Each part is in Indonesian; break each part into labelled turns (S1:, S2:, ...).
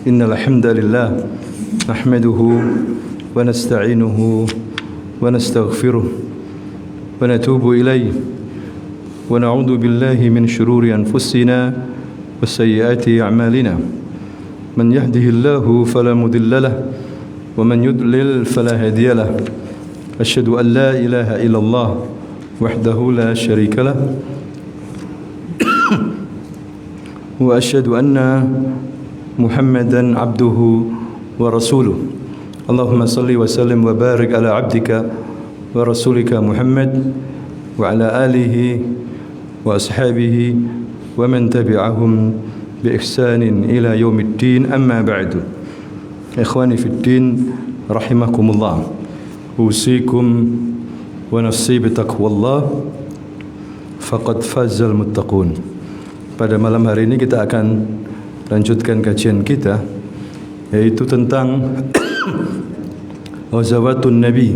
S1: إن الحمد لله نحمده ونستعينه ونستغفره ونتوب إليه ونعوذ بالله من شرور أنفسنا وسيئات أعمالنا من يهده الله فلا مضل له ومن يضلل فلا هادي له أشهد أن لا إله إلا الله وحده لا شريك له وأشهد أن محمدا عبده ورسوله اللهم صل وسلم وبارك على عبدك ورسولك محمد وعلى آله وأصحابه ومن تبعهم بإحسان إلى يوم الدين أما بعد إخواني في الدين رحمكم الله أوصيكم ونفسي بتقوى الله فقد فاز المتقون. Pada malam hari ini kita akan lanjutkan kajian kita, yaitu tentang Ghazawatun Nabi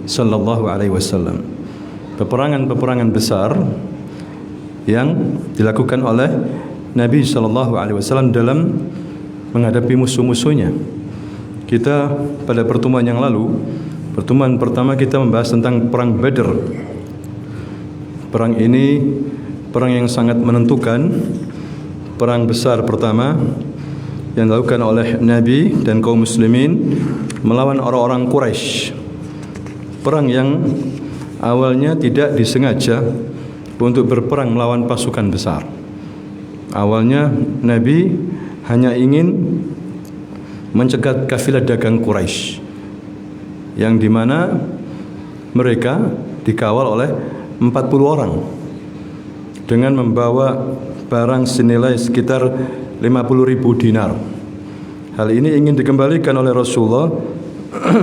S1: sallallahu alaihi wasallam, peperangan-peperangan besar yang dilakukan oleh Nabi sallallahu alaihi wasallam dalam menghadapi musuh-musuhnya. Kita pada pertemuan yang lalu, pertemuan pertama kita membahas tentang perang Badr. Perang ini perang yang sangat menentukan, perang besar pertama yang dilakukan oleh Nabi dan kaum muslimin melawan orang-orang Quraisy. Perang yang awalnya tidak disengaja untuk berperang melawan pasukan besar. Awalnya Nabi hanya ingin mencegat kafilah dagang Quraisy, yang dimana mereka dikawal oleh 40 orang dengan membawa barang senilai sekitar 50.000 dinar. Hal ini ingin dikembalikan oleh Rasulullah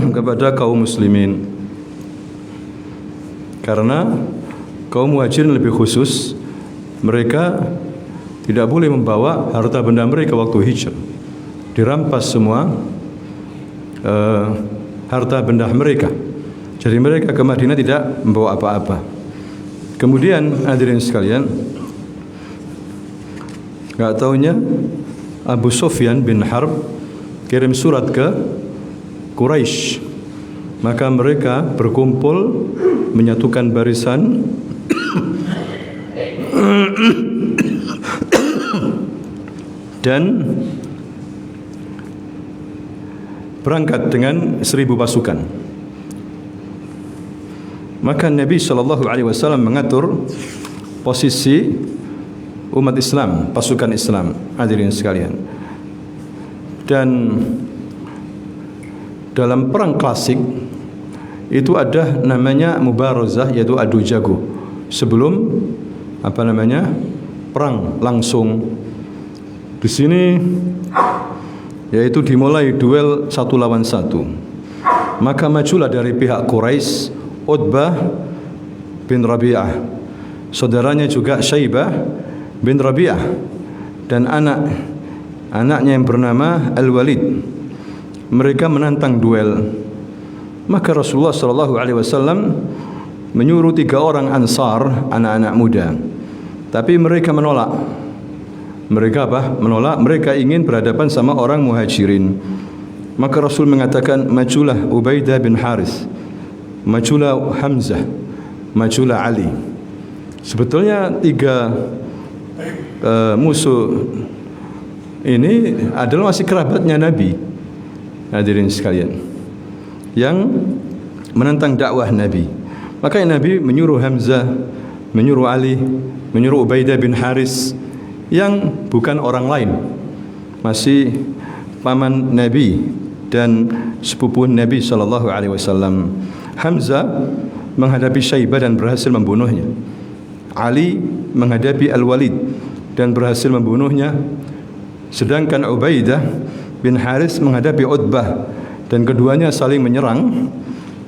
S1: kepada kaum muslimin, karena kaum muhajirin lebih khusus, mereka tidak boleh membawa harta benda mereka waktu hijrah. Dirampas semua harta benda mereka. Jadi mereka ke Madinah tidak membawa apa-apa. Kemudian hadirin sekalian, enggak taunya Abu Sufyan bin Harb kirim surat ke Quraisy. Maka mereka berkumpul menyatukan barisan dan berangkat dengan 1.000 pasukan. Maka Nabi SAW mengatur posisi umat Islam, pasukan Islam, hadirin sekalian. Dan dalam perang klasik itu ada namanya mubarazah, yaitu adu jago sebelum perang langsung. Di sini yaitu dimulai duel 1 lawan 1. Maka majulah dari pihak Quraisy Utbah bin Rabi'ah, saudaranya juga Syaibah bin Rabi'ah, dan anaknya yang bernama Al-Walid. Mereka menantang duel. Maka Rasulullah SAW menyuruh 3 orang Ansar, anak-anak muda, tapi mereka menolak. Mereka menolak. Mereka ingin berhadapan sama orang Muhajirin. Maka Rasul mengatakan, majulah Ubaidah bin Haris, majulah Hamzah, majulah Ali. Sebetulnya 3 musuh ini adalah masih kerabatnya Nabi, hadirin sekalian, yang menentang dakwah Nabi. Maka Nabi menyuruh Hamzah, menyuruh Ali, menyuruh Ubaidah bin Haris, yang bukan orang lain, masih paman Nabi dan sepupu Nabi SAW. Hamzah menghadapi Syaibah dan berhasil membunuhnya. Ali menghadapi Al-Walid dan berhasil membunuhnya. Sedangkan Ubaidah bin Haris menghadapi Utbah, dan keduanya saling menyerang,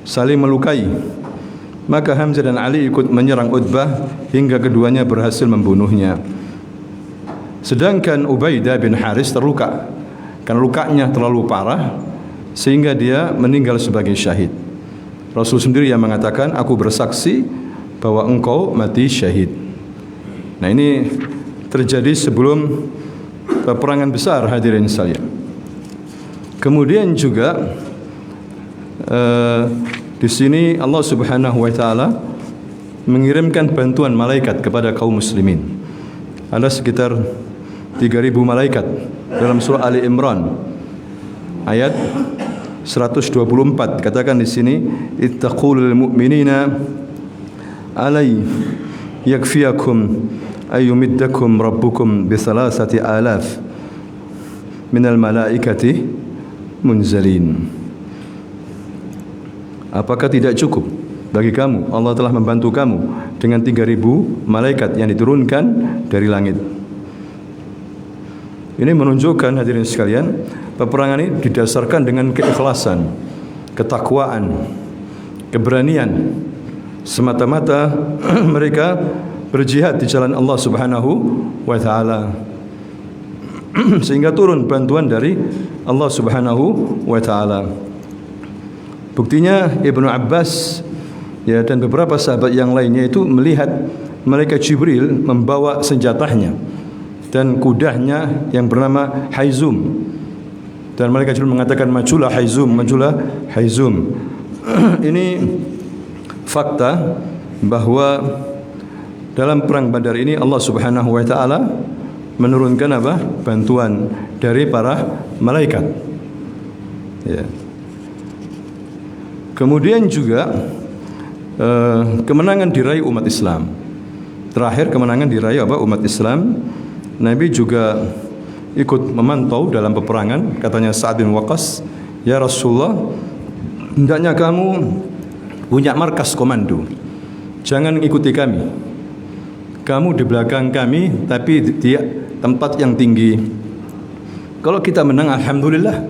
S1: saling melukai. Maka Hamzah dan Ali ikut menyerang Utbah hingga keduanya berhasil membunuhnya. Sedangkan Ubaidah bin Haris terluka, karena lukanya terlalu parah sehingga dia meninggal sebagai syahid. Rasul sendiri yang mengatakan, aku bersaksi bahwa engkau mati syahid. Nah, ini terjadi sebelum peperangan besar, hadirin sekalian. Kemudian juga di sini Allah Subhanahu wa taala mengirimkan bantuan malaikat kepada kaum muslimin. Ada sekitar 3.000 malaikat dalam surah Ali Imran ayat 124. Katakan di sini, ittaqul lil mu'minina alai yakfiyakum ayyumiddakum rabbukum bi 3,000 minal malaikati munzalin. Apakah tidak cukup bagi kamu? Allah telah membantu kamu dengan 3.000 malaikat yang diturunkan dari langit. Ini menunjukkan, hadirin sekalian, peperangan ini didasarkan dengan keikhlasan, ketakwaan, keberanian. Semata-mata mereka berjihad di jalan Allah Subhanahu wa taala. Sehingga turun bantuan dari Allah Subhanahu wa taala. Buktinya Ibnu Abbas ya dan beberapa sahabat yang lainnya itu melihat malaikat Jibril membawa senjatanya dan kudanya yang bernama Haizum. Dan malaikat Jibril mengatakan majulah Haizum, majulah Haizum. Ini fakta bahwa dalam perang Badar ini Allah Subhanahu wa taala menurunkan apa? Bantuan dari para malaikat. Ya. Kemudian juga kemenangan diraih umat Islam. Terakhir kemenangan diraih apa? Umat Islam. Nabi juga ikut memantau dalam peperangan. Katanya Sa'ad bin Waqqas, "Ya Rasulullah, hendaknya kamu punya markas komando. Jangan ikuti kami. Kamu di belakang kami, tapi di tempat yang tinggi. Kalau kita menang, alhamdulillah.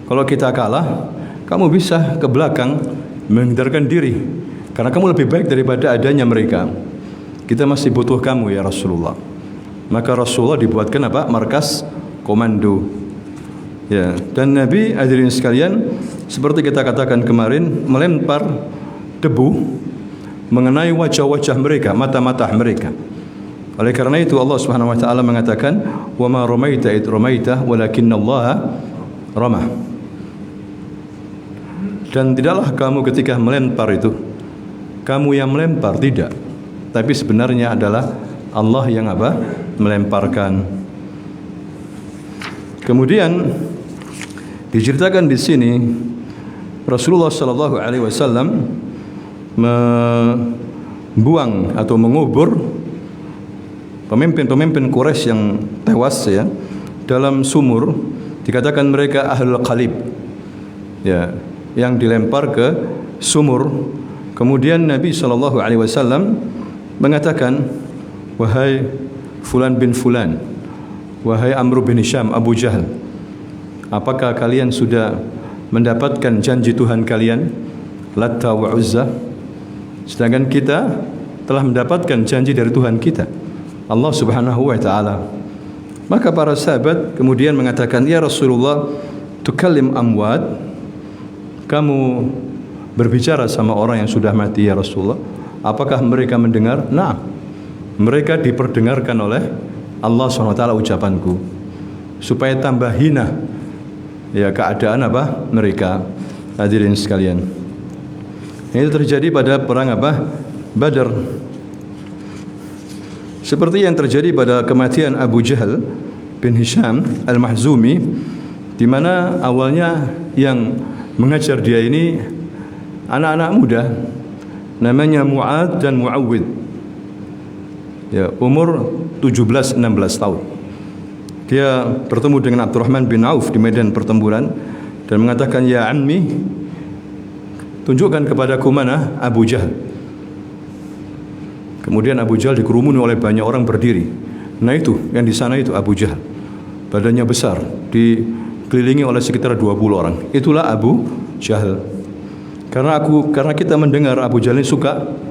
S1: Kalau kita kalah, kamu bisa ke belakang menghindarkan diri. Karena kamu lebih baik daripada adanya mereka. Kita masih butuh kamu ya Rasulullah." Maka Rasulullah dibuatkan apa? Markas komando. Ya, dan Nabi hadirin sekalian, seperti kita katakan kemarin, melempar debu mengenai wajah-wajah mereka, mata-mata mereka. Oleh karena itu Allah Subhanahu wa taala mengatakan, "Wa ma ramaita id ramaita walakinnallaha ramah." Dan tidaklah kamu ketika melempar itu kamu yang melempar, tidak. Tapi sebenarnya adalah Allah yang apa? Melemparkan. Kemudian diceritakan di sini Rasulullah sallallahu alaihi wasallam membuang atau mengubur pemimpin-pemimpin Quraisy yang tewas ya dalam sumur. Dikatakan mereka ahlul qalib. Ya, yang dilempar ke sumur. Kemudian Nabi sallallahu alaihi wasallam mengatakan, "Wahai Fulan bin Fulan, wahai Amr bin Hisham, Abu Jahal, apakah kalian sudah mendapatkan janji Tuhan kalian, Latta wa Uzza? Sedangkan kita telah mendapatkan janji dari Tuhan kita, Allah Subhanahu wa taala." Maka para sahabat kemudian mengatakan, "Ya Rasulullah, tukallim amwat?" Kamu berbicara sama orang yang sudah mati ya Rasulullah. Apakah mereka mendengar? Nah, mereka diperdengarkan oleh Allah SWT ucapanku, supaya tambah hina ya keadaan apa mereka. Hadirin sekalian, ini terjadi pada perang apa? Badar. Seperti yang terjadi pada kematian Abu Jahal bin Hisham Al-Mahzumi, di mana awalnya yang mengajar dia ini anak-anak muda, namanya Mu'ad dan Mu'awwid. Ya, umur 17-16 tahun. Dia bertemu dengan Abdurrahman bin Auf di medan pertempuran dan mengatakan, "Ya ammi, tunjukkan kepadaku mana Abu Jahal." Kemudian Abu Jahal dikerumuni oleh banyak orang berdiri. Nah itu, yang di sana itu Abu Jahal. Badannya besar, dikelilingi oleh sekitar 20 orang. Itulah Abu Jahal. Karena kita mendengar Abu Jahal ini suka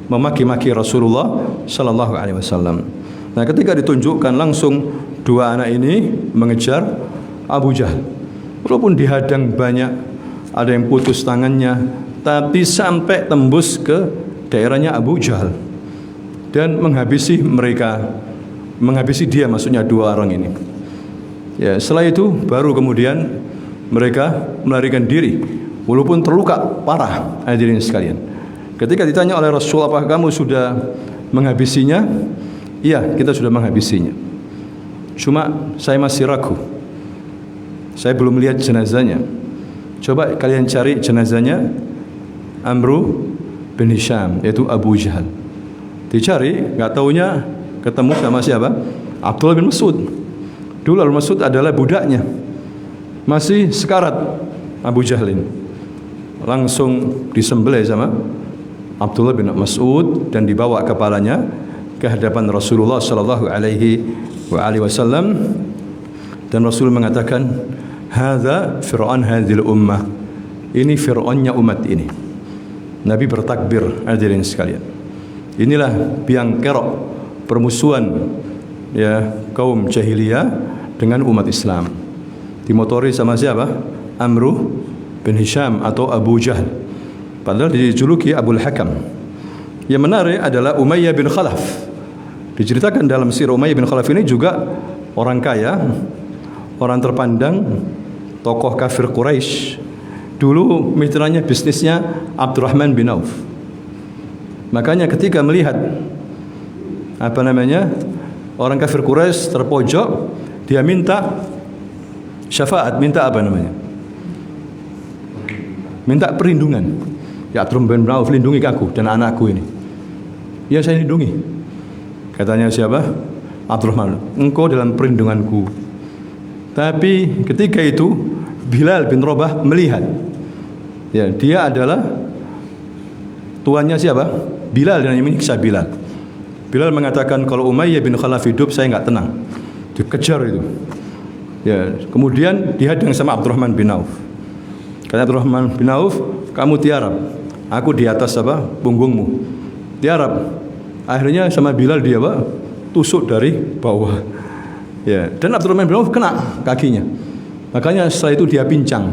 S1: memaki-maki Rasulullah sallallahu alaihi wasallam. Nah, ketika ditunjukkan langsung dua anak ini mengejar Abu Jahal. Walaupun dihadang banyak, ada yang putus tangannya, tapi sampai tembus ke daerahnya Abu Jahal dan menghabisi mereka, menghabisi dia, maksudnya dua orang ini. Ya, setelah itu baru kemudian mereka melarikan diri walaupun terluka parah. Hadirin sekalian, ketika ditanya oleh Rasul, apakah kamu sudah menghabisinya? Iya, kita sudah menghabisinya. Cuma saya masih ragu. Saya belum melihat jenazahnya. Coba kalian cari jenazahnya Amru bin Hisham, yaitu Abu Jahal. Dicari, nggak taunya ketemu sama siapa? Abdullah bin Mas'ud. Dulu Abdullah bin Mas'ud adalah budaknya. Masih sekarat Abu Jahal ini. Langsung disembelih sama Abdullah bin Mas'ud dan dibawa kepalanya ke hadapan Rasulullah sallallahu alaihi wasallam, dan Rasul mengatakan, "Hadza fir'aun hadhil ummah." Ini fir'aunnya umat ini. Nabi bertakbir. Hadirin sekalian, inilah biang kerok permusuhan ya kaum jahiliyah dengan umat Islam. Dimotori sama siapa? Amru bin Hisham atau Abu Jahal. Padahal dijuluki Abul Hakam. Yang menarik adalah Umayyah bin Khalaf. Diceritakan dalam sirah Umayyah bin Khalaf ini juga orang kaya, orang terpandang, tokoh kafir Quraisy. Dulu mitranya bisnisnya Abdurrahman bin Auf. Makanya ketika melihat orang kafir Quraisy terpojok, dia minta syafaat, minta minta perlindungan. Ya Abdurrahman bin Auf, lindungi aku dan anakku ini. Ya saya lindungi. Katanya siapa? Abdurrahman, engkau dalam perlindunganku. Tapi ketika itu Bilal bin Rabah melihat, ya dia adalah tuannya siapa? Bilal, dan yang menyiksa Bilal. Bilal mengatakan, kalau Umayyah bin Khalaf hidup saya enggak tenang. Dikejar itu. Ya, kemudian dihadang sama Abdurrahman bin Auf. Kata Abdurrahman bin Auf, kamu tiarap, aku di atas punggungmu. Tiarap. Akhirnya sama Bilal dia tusuk dari bawah. Ya, dan Abdurrahman bin Auf kena kakinya. Makanya setelah itu dia pincang.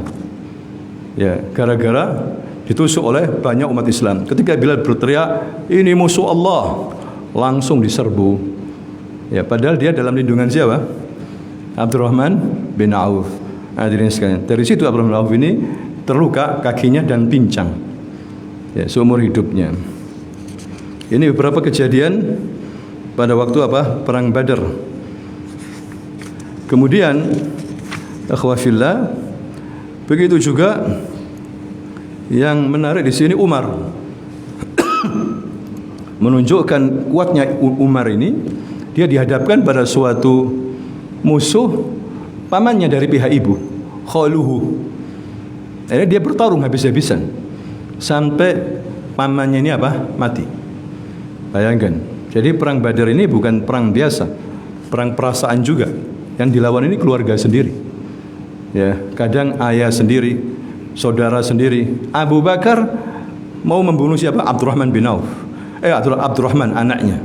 S1: Ya, gara-gara ditusuk oleh banyak umat Islam. Ketika Bilal berteriak, ini musuh Allah, langsung diserbu. Ya, padahal dia dalam lindungan siapa? Abdurrahman bin Auf. Hadirin sekalian, dari situ Abdurrahman bin Auf ini terluka kakinya dan pincang. Ya, seumur hidupnya. Ini beberapa kejadian pada waktu Perang Badar. Kemudian akhwafillah, begitu juga yang menarik di sini Umar. Menunjukkan kuatnya Umar ini, dia dihadapkan pada suatu musuh pamannya dari pihak ibu, khaluhu. Akhirnya dia bertarung habis-habisan sampai pamannya ini mati. Bayangkan. Jadi perang Badar ini bukan perang biasa, perang perasaan juga. Yang dilawan ini keluarga sendiri. Ya, kadang ayah sendiri, saudara sendiri. Abu Bakar mau membunuh siapa? Abdurrahman bin Auf. Abdurrahman anaknya.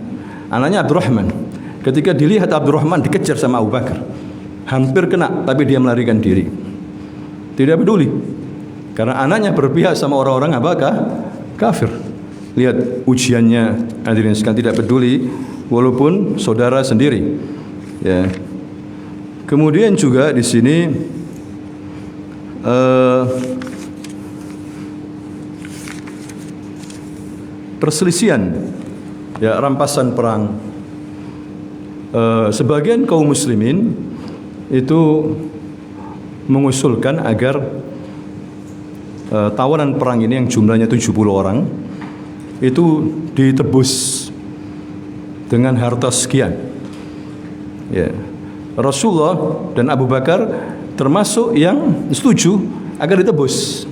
S1: Anaknya Abdurrahman. Ketika dilihat Abdurrahman dikejar sama Abu Bakar, hampir kena, tapi dia melarikan diri. Tidak peduli. Karena anaknya berpihak sama orang-orang kafir. Lihat ujiannya, hadirin sekalian, tidak peduli walaupun saudara sendiri. Ya. Kemudian juga di sini perselisihan, ya, rampasan perang. Sebagian kaum muslimin itu mengusulkan agar tawanan perang ini yang jumlahnya 70 orang itu ditebus dengan harta sekian. Ya. Rasulullah dan Abu Bakar termasuk yang setuju agar ditebus,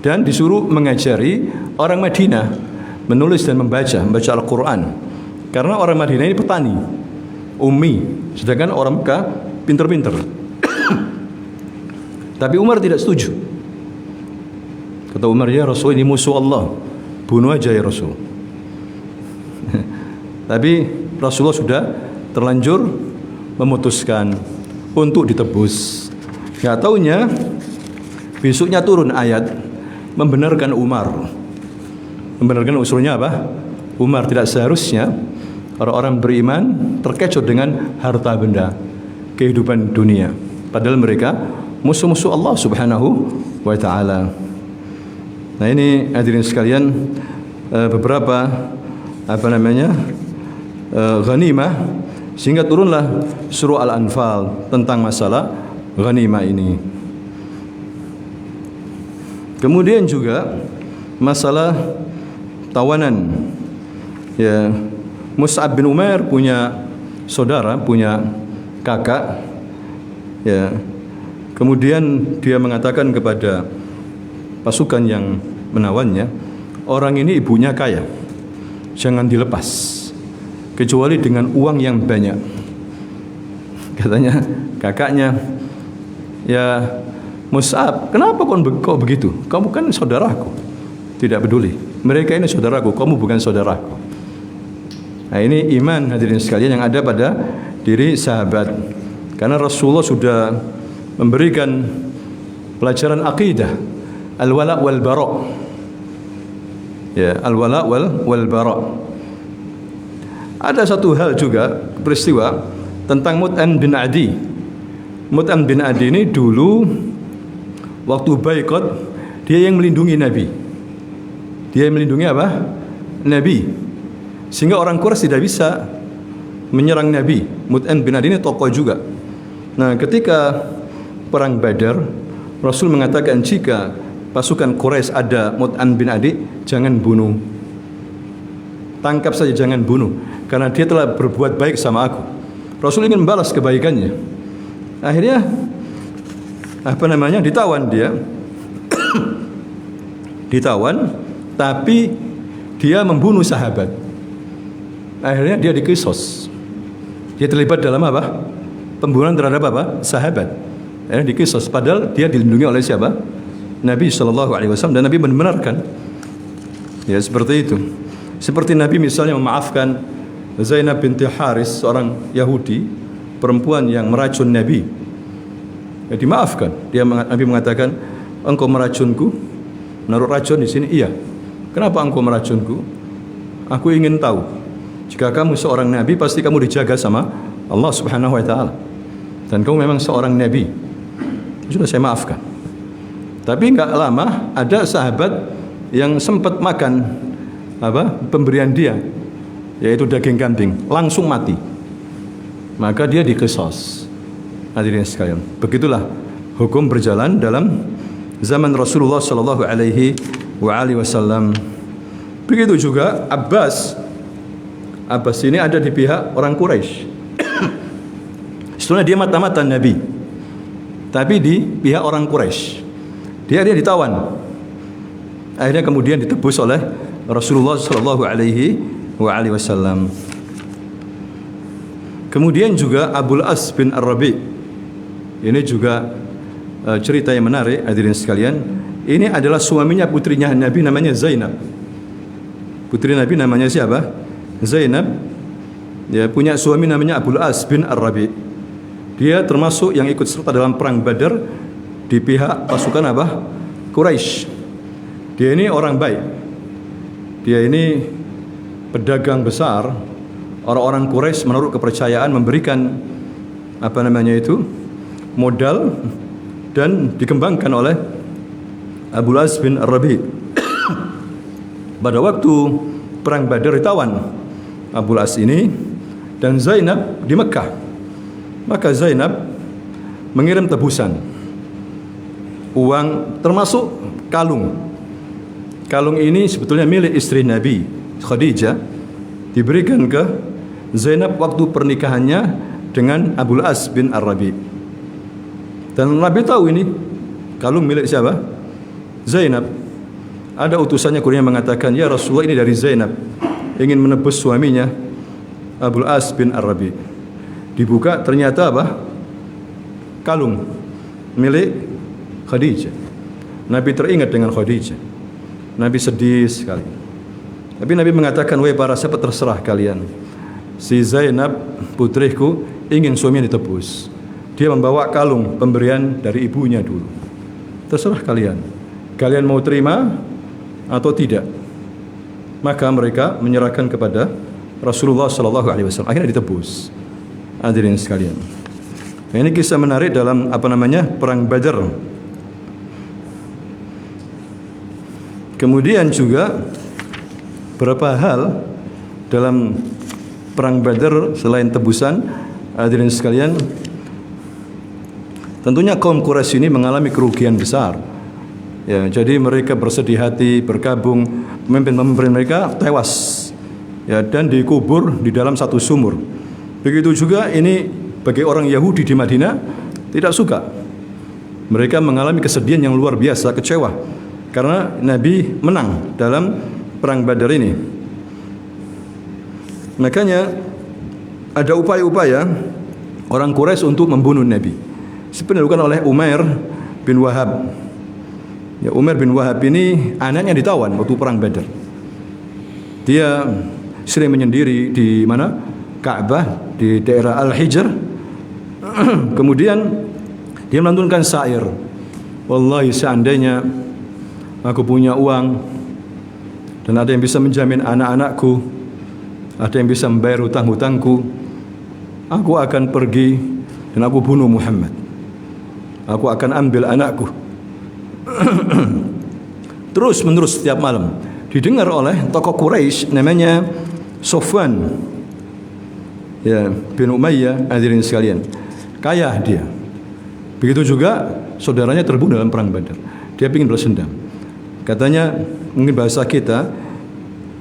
S1: dan disuruh mengajari orang Madinah menulis dan membaca Al-Quran. Karena orang Madinah ini petani, ummi, sedangkan orang Mekah pinter-pinter. Tapi Umar tidak setuju. Kata Umar, ya Rasul, ini musuh Allah, bunuh aja ya Rasul. Tapi Rasulullah sudah terlanjur memutuskan untuk ditebus. Nggak taunya besoknya turun ayat membenarkan Umar. Membenarkan usulnya Umar tidak seharusnya orang-orang beriman terkecoh dengan harta benda kehidupan dunia. Padahal mereka musuh-musuh Allah Subhanahu wa taala. Nah, ini hadirin sekalian beberapa ghanimah, sehingga turunlah surah Al-Anfal tentang masalah ghanimah ini. Kemudian juga masalah tawanan. Ya, Mus'ab bin Umair punya saudara, punya kakak. Ya. Kemudian dia mengatakan kepada pasukan yang menawannya, orang ini ibunya kaya, jangan dilepas kecuali dengan uang yang banyak. Katanya kakaknya, ya Mus'ab, kenapa kau begitu? Kamu kan saudaraku. Tidak peduli, mereka ini saudaraku, kamu bukan saudaraku. Nah, ini iman hadirin sekalian yang ada pada diri sahabat. Karena Rasulullah sudah memberikan pelajaran akidah, al-wala wal bara. Ya, al-wala wal bara. Ada satu hal juga, peristiwa tentang Mut'im bin Adi. Mut'im bin Adi ini dulu waktu baikot, dia yang melindungi Nabi. Dia yang melindungi apa? Nabi. Sehingga orang Quraisy tidak bisa menyerang Nabi. Mut'im bin Adi ini tokoh juga. Nah, ketika perang Badar, Rasul mengatakan jika pasukan Quraisy ada Mut'im bin Adi, jangan bunuh. Tangkap saja, jangan bunuh, karena dia telah berbuat baik sama aku. Rasul ingin membalas kebaikannya. Akhirnya ditawan dia. Ditawan, tapi dia membunuh sahabat. Akhirnya dia dikisos. Dia terlibat dalam apa? Pembunuhan terhadap apa? Sahabat. Akhirnya dikisos. Padahal dia dilindungi oleh siapa? Nabi SAW. Dan Nabi membenarkan. Ya, seperti itu. Seperti Nabi misalnya memaafkan Zainab binti Haris, seorang Yahudi, perempuan yang meracun Nabi. Ya, dimaafkan. Nabi mengatakan, engkau meracunku, menaruh racun di sini. Iya. Kenapa engkau meracunku? Aku ingin tahu. Jika kamu seorang nabi, pasti kamu dijaga sama Allah Subhanahu wa taala. Dan kamu memang seorang nabi. Sudah saya maafkan. Tapi enggak lama ada sahabat yang sempat makan pemberian dia, yaitu daging kambing, langsung mati. Maka dia diqisas. Hadirin sekalian, begitulah hukum berjalan dalam zaman Rasulullah sallallahu alaihi wasallam. Begitu juga Abbas ini ada di pihak orang Quraisy. Sebenarnya dia mata-mata Nabi, tapi di pihak orang Quraisy. Dia ditawan. Akhirnya kemudian ditebus oleh Rasulullah sallallahu alaihi wasallam. Kemudian juga Abul As bin Ar-Rabi. Ini juga cerita yang menarik hadirin sekalian. Ini adalah suaminya putrinya Nabi, namanya Zainab. Putri Nabi namanya siapa? Zainab. Dia punya suami namanya Abul As bin Ar-Rabi. Dia termasuk yang ikut serta dalam perang Badar di pihak pasukan Quraisy. Dia ini orang baik. Dia ini pedagang besar. Orang-orang Quraisy menaruh kepercayaan, memberikan modal, dan dikembangkan oleh Abul As bin Ar-Rabi. Pada waktu perang Badar ditawan Abul As ini dan Zainab di Mekah. Maka Zainab mengirim tebusan uang, termasuk kalung. Kalung ini sebetulnya milik istri Nabi, Khadijah, diberikan ke Zainab waktu pernikahannya dengan Abul As bin Ar-Rabi. Dan Nabi tahu ini kalung milik siapa? Zainab. Ada utusannya kemudian mengatakan, ya Rasulullah, ini dari Zainab, ingin menebus suaminya Abul As bin Ar-Rabi. Dibuka, ternyata kalung milik Khadijah. Nabi teringat dengan Khadijah. Nabi sedih sekali. Tapi Nabi mengatakan, wahai para sahabat, terserah kalian. Si Zainab putriku ingin suaminya ditebus. Dia membawa kalung pemberian dari ibunya dulu. Terserah kalian. Kalian mau terima atau tidak? Maka mereka menyerahkan kepada Rasulullah sallallahu alaihi wasallam. Akhirnya ditebus. Hadirin sekalian. Ini kisah menarik dalam perang Badar. Kemudian juga beberapa hal dalam perang Badar selain tebusan, hadirin sekalian, tentunya kaum Quraisy ini mengalami kerugian besar. Ya, jadi mereka bersedih hati bergabung, pemimpin-pemimpin mereka tewas. Ya, dan dikubur di dalam satu sumur. Begitu juga ini bagi orang Yahudi di Madinah tidak suka. Mereka mengalami kesedihan yang luar biasa, kecewa karena Nabi menang dalam perang Badar ini. Makanya ada upaya-upaya orang Quraisy untuk membunuh Nabi. Sebenarnya dilakukan oleh Umair bin Wahab. Ya, Umair bin Wahab ini anaknya ditawan waktu perang Badar. Dia sering menyendiri di mana? Ka'bah, di daerah Al-Hijr. Kemudian dia melantunkan syair. Wallahi, seandainya aku punya uang dan ada yang bisa menjamin anak-anakku, ada yang bisa membayar hutang-hutangku, aku akan pergi dan aku bunuh Muhammad. Aku akan ambil anakku. Terus menerus setiap malam didengar oleh tokoh Quraisy namanya Sofwan, ya, bin Umayyah, hadirin sekalian. Kaya dia. Begitu juga saudaranya terbunuh dalam perang Badar. Dia ingin balas dendam. Katanya, mungkin bahasa kita,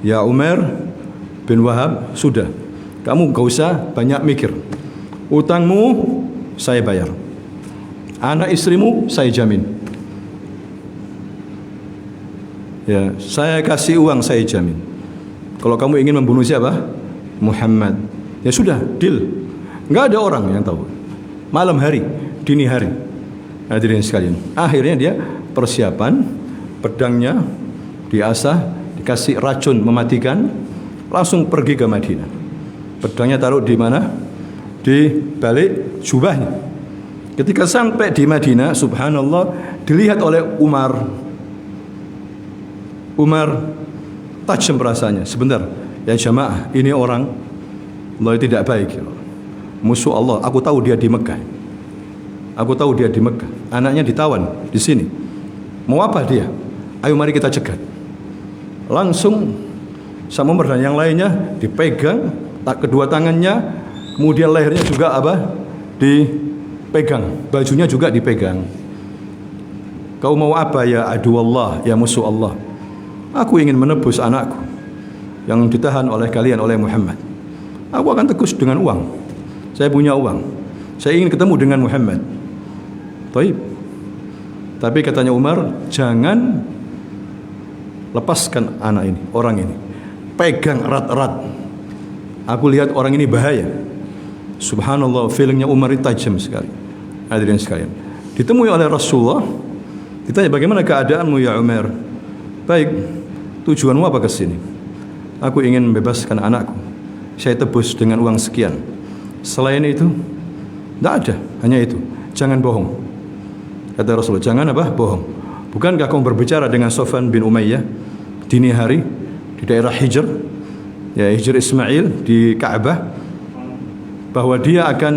S1: ya Umar bin Wahab, sudah, kamu gak usah banyak mikir. Utangmu saya bayar, anak istrimu saya jamin. Ya, saya kasih uang, saya jamin. Kalau kamu ingin membunuh siapa? Muhammad. Ya sudah, deal. Enggak ada orang yang tahu. Malam hari, dini hari. Hadirin sekalian. Akhirnya dia persiapan, pedangnya diasah, dikasih racun mematikan, langsung pergi ke Madinah. Pedangnya taruh di mana? Di balik jubahnya. Ketika sampai di Madinah, subhanallah, dilihat oleh Umar. Tajam perasaannya. Sebentar, ya jamaah, ini orang Allah tidak baik. Musuh Allah. Aku tahu dia di Mekah. Aku tahu dia di Mekah. Anaknya ditawan di sini. Mau apa dia? Ayo mari kita cegat. Langsung sama Umar dan yang lainnya dipegang kedua tangannya, kemudian lehernya juga dipegang, bajunya juga dipegang. Kau mau apa ya adu Allah, ya musuh Allah? Aku ingin menebus anakku yang ditahan oleh kalian, oleh Muhammad. Aku akan tebus dengan uang. Saya punya uang. Saya ingin ketemu dengan Muhammad. Baik. Tapi katanya Umar, jangan lepaskan anak ini, orang ini. Pegang erat-erat. Aku lihat orang ini bahaya. Subhanallah, feelingnya Umar itu tajam sekali. Hadirin sekalian. Ditemui oleh Rasulullah. Ditanya, bagaimana keadaanmu ya Umar? Baik, tujuanmu apa ke sini? Aku ingin membebaskan anakku. Saya tebus dengan uang sekian. Selain itu, tidak ada, hanya itu. Jangan bohong. Kata Rasulullah, jangan bohong. Bukankah kamu berbicara dengan Sofwan bin Umayyah dini hari di daerah Hijr, ya Hijr Ismail di Ka'bah, bahwa dia akan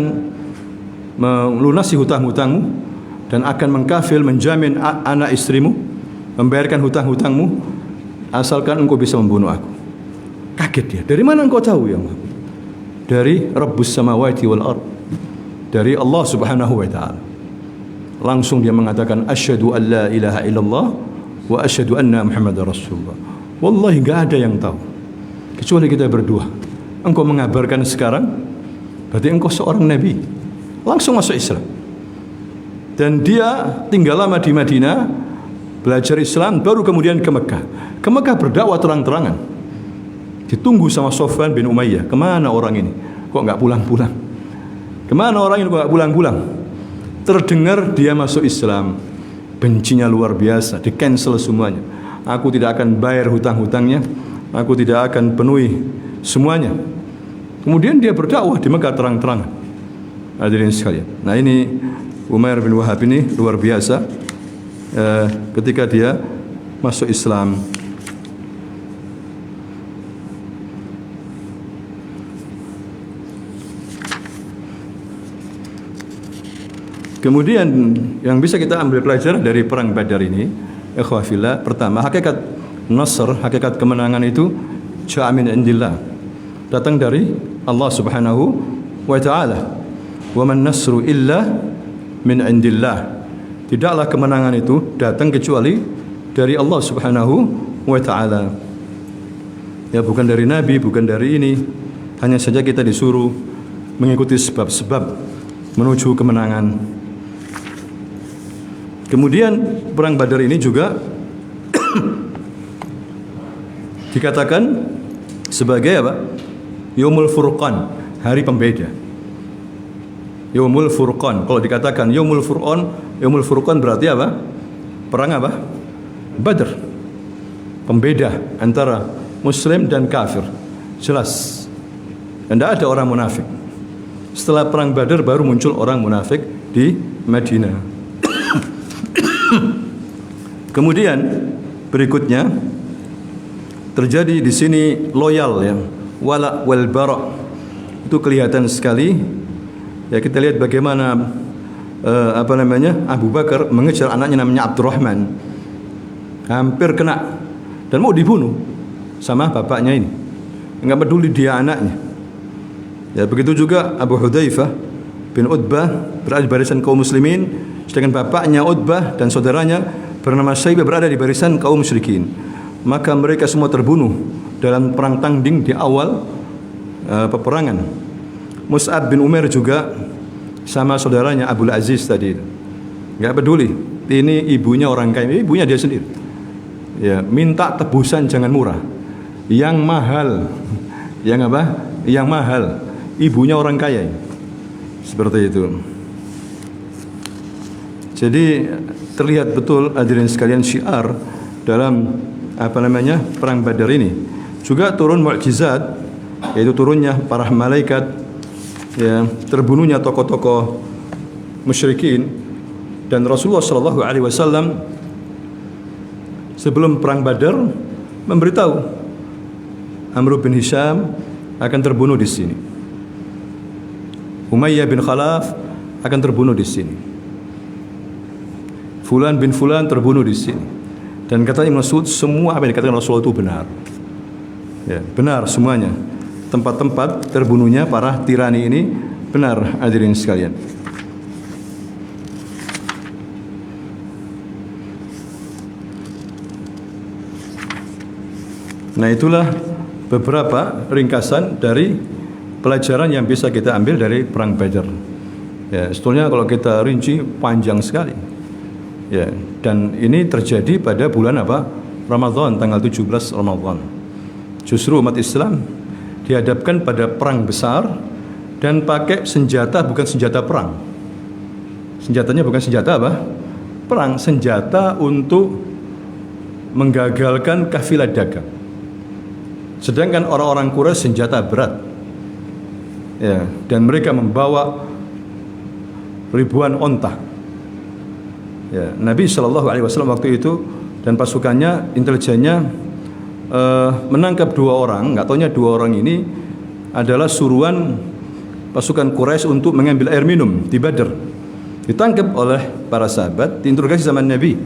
S1: melunasi hutang-hutangmu dan akan mengkafil, menjamin anak istrimu, membayarkan hutang-hutangmu asalkan engkau bisa membunuh aku. Kaget dia. Dari mana engkau tahu ya Muhammad? Dari Rabbus samawati wal ard, dari Allah Subhanahu wa taala. Langsung dia mengatakan asyhadu an la ilaha illallah wa asyhadu anna Muhammadar Rasulullah. Wallahi enggak ada yang tahu kecuali kita berdua. Engkau mengabarkan sekarang, berarti engkau seorang nabi. Langsung masuk Islam. Dan dia tinggal lama di Madinah, belajar Islam, baru kemudian ke Mekah. Ke Mekah berdakwah terang-terangan. Ditunggu sama Sofwan bin Umayyah. Kemana orang ini? Kok nggak pulang-pulang? Kemana orang ini kok nggak pulang-pulang? Terdengar dia masuk Islam, bencinya luar biasa, di cancel semuanya. Aku tidak akan bayar hutang-hutangnya, aku tidak akan penuhi semuanya. Kemudian dia berdakwah di Mekah terang-terangan. Hadirin sekalian. Nah ini Umair bin Wahab ini luar biasa. Ketika dia masuk Islam. Kemudian yang bisa kita ambil pelajaran dari perang Badar ini, ikhwah fillah, pertama hakikat nasr, hakikat kemenangan itu ja'a min indillah, datang dari Allah Subhanahu wa taala. Wa man nasru illa min indillah. Tidaklah kemenangan itu datang kecuali dari Allah Subhanahu wa taala. Ya, bukan dari nabi, bukan dari ini. Hanya saja kita disuruh mengikuti sebab-sebab menuju kemenangan. Kemudian perang Badar ini juga dikatakan sebagai apa? Yaumul Furqan, hari pembeda. Yaumul Furqan. Kalau dikatakan Yaumul Furqan berarti apa? Perang apa? Badar. Pembeda antara Muslim dan kafir. Jelas. Dan tidak ada orang munafik. Setelah perang Badar baru muncul orang munafik di Madinah. Kemudian berikutnya terjadi di sini loyal, ya, wala wal bara, itu kelihatan sekali. Ya, kita lihat bagaimana Abu Bakar mengejar anaknya namanya Abdurrahman, hampir kena dan mau dibunuh sama bapaknya ini, enggak peduli dia anaknya. Ya, begitu juga Abu Hudzaifah bin Utbah berada di barisan kaum muslimin, sedangkan bapaknya Utbah dan saudaranya bernama Syaibah berada di barisan kaum musyrikin. Maka mereka semua terbunuh dalam perang tanding di awal peperangan. Mus'ab bin Umair juga sama saudaranya Abdul Aziz tadi, enggak peduli, ini ibunya orang kaya, ibunya dia sendiri. Ya, minta tebusan jangan murah, yang mahal. Yang apa? Yang mahal. Ibunya orang kaya. Seperti itu. Jadi terlihat betul hadirin sekalian syiar dalam perang Badar ini. Juga turun mukjizat, yaitu turunnya para malaikat, ya, terbunuhnya tokoh-tokoh musyrikin, dan Rasulullah sallallahu alaihi wasallam sebelum perang Badar memberitahu Amr bin Hisham akan terbunuh di sini. Umayyah bin Khalaf akan terbunuh di sini. Fulan bin Fulan terbunuh di sini. Dan kata Ibnu Mas'ud, semua apa yang dikatakan Rasulullah itu benar. Ya, benar semuanya. Tempat-tempat terbunuhnya para tirani ini benar, hadirin sekalian. Nah, itulah beberapa ringkasan dari pelajaran yang bisa kita ambil dari perang Badar. Ya, sebetulnya kalau kita rinci panjang sekali. Ya, dan ini terjadi pada bulan apa? Ramadan, tanggal 17 Ramadan. Justru umat Islam dihadapkan pada perang besar dan pakai senjata bukan senjata perang. Senjatanya bukan senjata apa? Perang, senjata untuk menggagalkan kafilah dagang. Sedangkan orang-orang Quraisy senjata berat. Ya, dan mereka membawa ribuan onta. Ya, Nabi Shallallahu Alaihi Wasallam waktu itu dan pasukannya, intelijennya menangkap dua orang. Nggak taunya dua orang ini adalah suruhan pasukan Quraisy untuk mengambil air minum di Badar. Ditangkap oleh para sahabat, diinterogasi sama Nabi.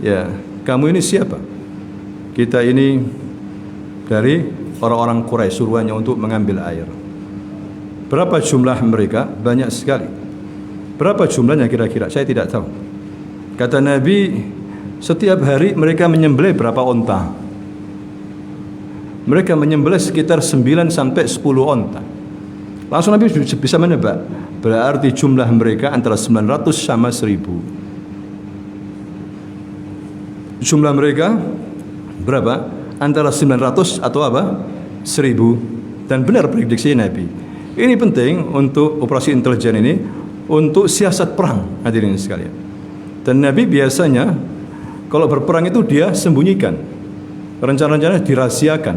S1: Ya, kamu ini siapa? Kita ini dari orang-orang Quraisy, suruhannya untuk mengambil air. Berapa jumlah mereka? Banyak sekali. Berapa jumlahnya kira-kira? Saya tidak tahu. Kata Nabi, setiap hari mereka menyembelih berapa onta? Mereka menyembelih sekitar 9 sampai 10 onta. Langsung Nabi bisa menebak. Berarti jumlah mereka antara 900 sama 1000. Jumlah mereka berapa? Antara 900 atau apa? 1000. Dan benar prediksi Nabi. Ini penting untuk operasi intelijen ini, untuk siasat perang, hadirin sekalian. Dan Nabi biasanya kalau berperang itu dia sembunyikan, rencana-rencana dirahasiakan,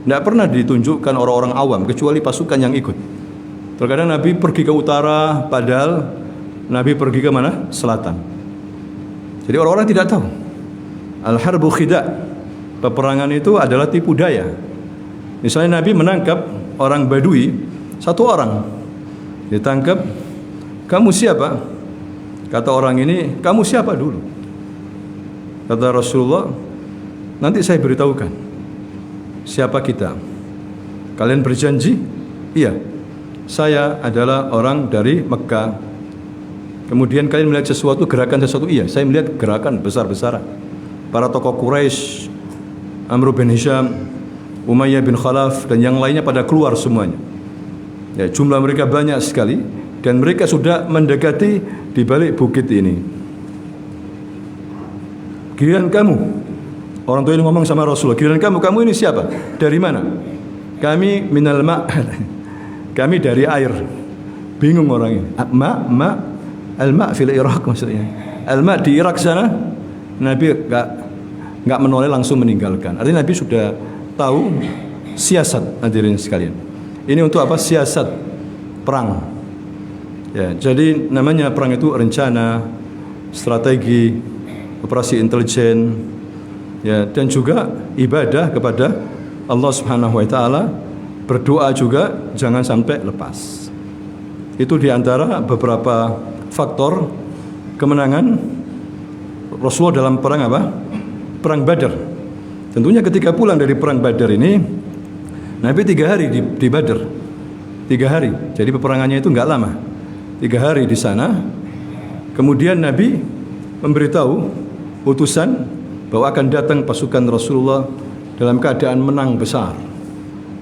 S1: tidak pernah ditunjukkan orang-orang awam kecuali pasukan yang ikut. Terkadang Nabi pergi ke utara, padahal Nabi pergi ke mana? Selatan. Jadi orang-orang tidak tahu. Al-harbu khida', peperangan itu adalah tipu daya. Misalnya Nabi menangkap orang Badui, satu orang ditangkap, kamu siapa? Kata orang ini, kamu siapa dulu? Kata Rasulullah, nanti saya beritahukan siapa kita. Kalian berjanji? Iya, saya adalah orang dari Mekah. Kemudian kalian melihat sesuatu, gerakan sesuatu? Iya, saya melihat gerakan besar-besaran. Para tokoh Quraisy, Amr bin Hisham, Umayyah bin Khalaf, dan yang lainnya pada keluar semuanya. Ya, jumlah mereka banyak sekali, dan mereka sudah mendekati di balik bukit ini. Giliran kamu, orang tua ini ngomong sama Rasulullah, giliran kamu ini siapa? Dari mana? Kami minal ma', kami dari air. Bingung orang ini. Al-ma' fil Iraq maksudnya. Al-ma' di Irak sana. Nabi enggak menoleh, langsung meninggalkan. Artinya Nabi sudah tahu siasat, hadirin sekalian. Ini untuk apa? Siasat perang. Ya, jadi namanya perang itu rencana, strategi, operasi intelijen, ya, dan juga ibadah kepada Allah Subhanahu wa taala, berdoa juga jangan sampai lepas. Itu diantara beberapa faktor kemenangan Rasulullah dalam perang apa? Perang Badar. Tentunya ketika pulang dari perang Badar ini, Nabi 3 hari di Badar, 3 hari. Jadi peperangannya itu enggak lama, 3 hari di sana. Kemudian Nabi memberitahu utusan bahwa akan datang pasukan Rasulullah dalam keadaan menang besar.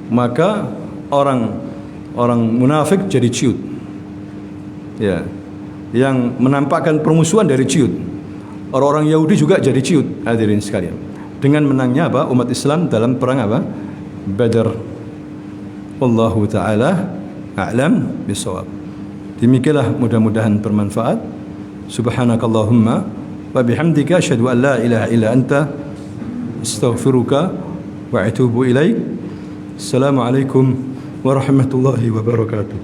S1: Maka orang munafik jadi ciut. Ya, yang menampakkan permusuhan dari ciut. Orang-orang Yahudi juga jadi ciut, hadirin sekalian. Dengan menangnya apa? Umat Islam dalam perang apa? Badar. Wallahu taala a'lam bishawab. Demikianlah, mudah-mudahan bermanfaat. Subhanakallahumma wa bihamdika asyhadu an la ilaha illa anta astaghfiruka wa atubu ilaik. Assalamualaikum warahmatullahi wabarakatuh.